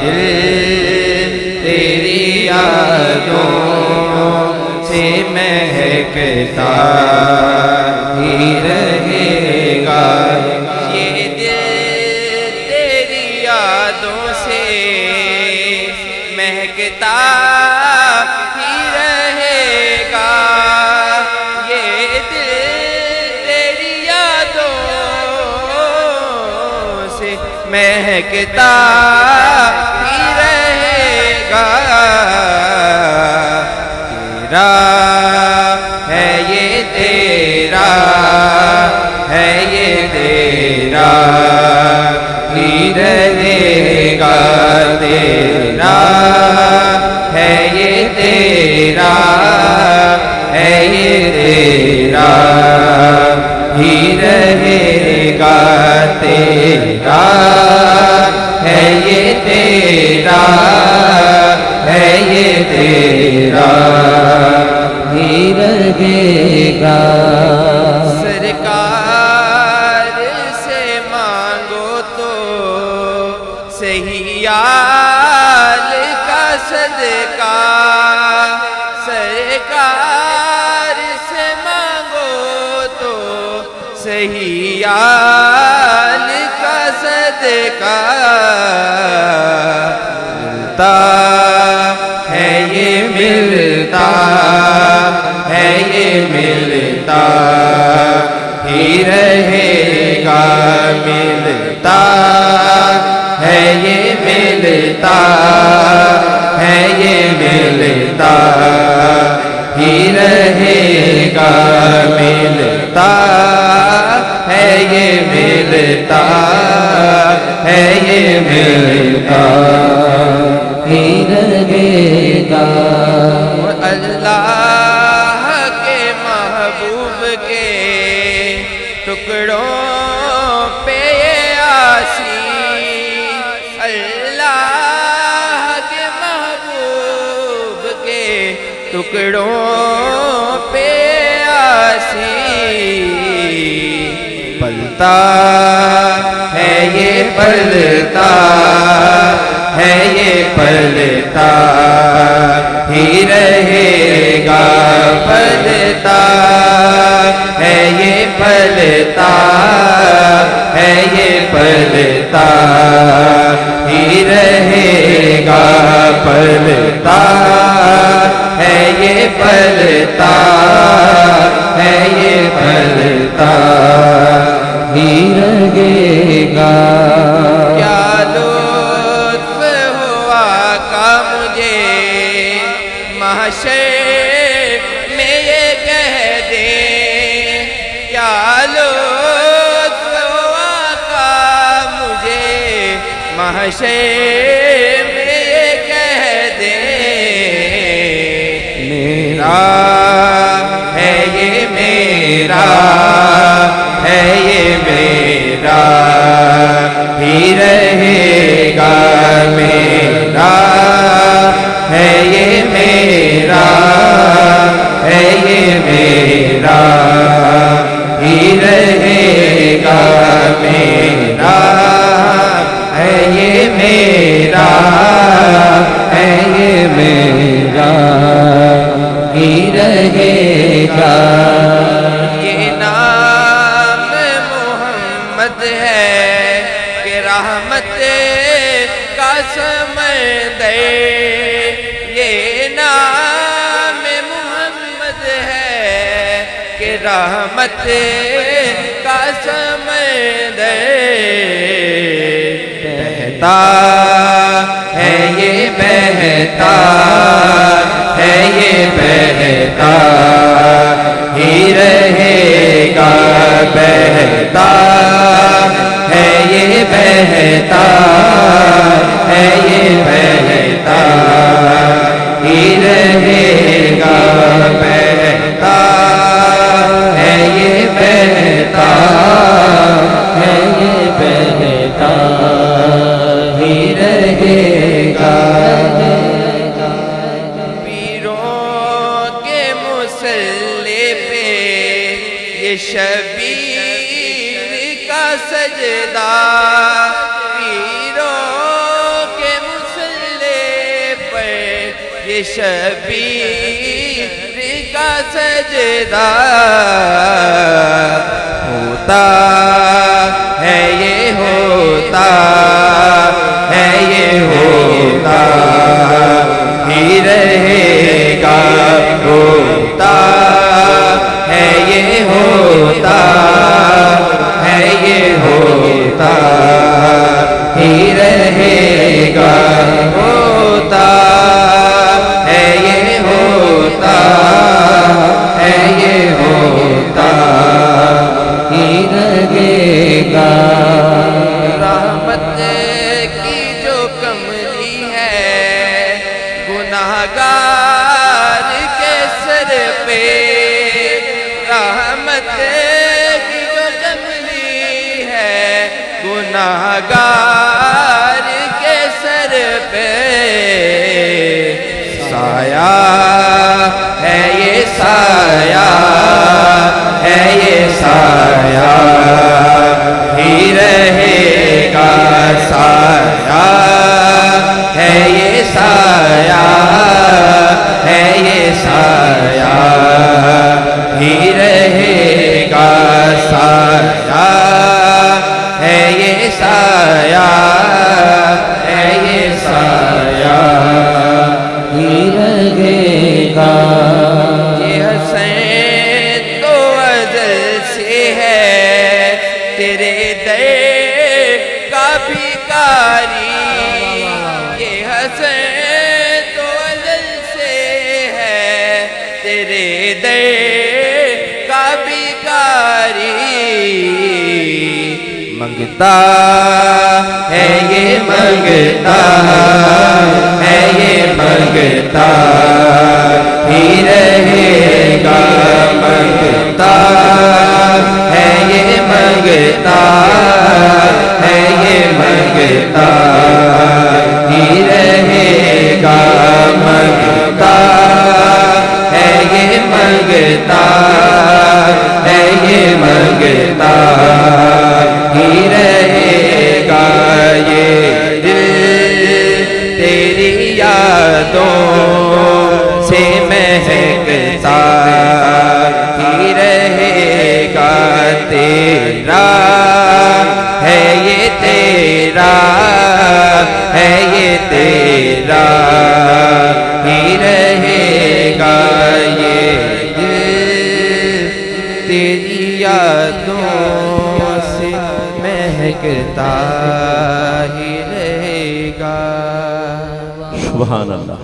दिल तेरी यादों से महकता ही रहेगा। ये दिल तेरी यादों से महकता ही रहेगा। ये दिल तेरी यादों से महकता ही रहेगा। तेरा है ये तेरा है ये तेरा ही रहेगा। तेरा है ये तेरा है ये तेरा ही रहेगा। तेरा है ये तेरा है ये तेरा ही रहेगा। सरकार से मांगो तो सही याल का सदका। सरकार से मांगो तो सही याल का सदका। मिलता है ये मिलता है ये मिलता ही रहेगा। मिलता है ये मिलता है ये मिलता ही रहेगा। मिलता है ये मिलता है ये मिलता ही रहेगा। अल्लाह के महबूब के टुकड़ों पे आसी। अल्लाह के महबूब के टुकड़ों पे आसी। पलता है ये पलता है ये पलता ही रहेगा। पलता है ये पलता है ये पलता ही रहेगा। पलता है ये पलता है ये पलता ही रहेगा। क्या लुत्फ हुआ का मुझे महशर में ये कह दे। क्या लुत्फ हुआ का मुझे महशर में ये कह दे। मेरा है ये मेरा है ये मेरा ही रहेगा। मेरा है ये मेरा है ये मेरा ही रहेगा। मेरा है ये मेरा है ये मेरा ही रहेगा। ये नाम मोहम्मद है कि रहमत का समंदर। ये नाम मोहम्मद है कि रहमत का समंदर। बहता है ये बहता है ये बहता ही रहेगा। बहता है ये बहता है ये बहता ही रहेगा। बहता है ये बहता है ये बहता ही रहेगा। ये शबीर का सजदा होता है, ये होता है, ये होता ही रहेगा, होता है, ये होता है, ये होता ही रहेगा, होता है, ये होता है, ये होता ही रहेगा। रहमत की जो कमरी है गुनाहगार के सर पे, रहमत की जो कमरी है गुनाहगार के सर पे, साया है, ये साया है, ये साया ही रहेगा, साया है, ये साया है, ये साया ही रहेगा, साया है, ये साया है, ये साया ही रहेगा। ये हसैन तो अज़ल से है तेरे दर का भिखारी, ये हसैन तो अज़ल से है तेरे दर का भिखारी, मंगता है, ये मंगता है, ये मंगता ही रहेगा, मंगता है, ये मंगता है, ये मंगता ही रहेगा, मंगता है, ये मंगता है, ये मंगता ही रहेगा, ये दिल तेरी यादों से महकता ही रहेगा, तेरा है, ये तेरा है, ये तेरा ही रहेगा, ये दिल तेरी यादों से महकता ही रहेगा। सुभान अल्लाह।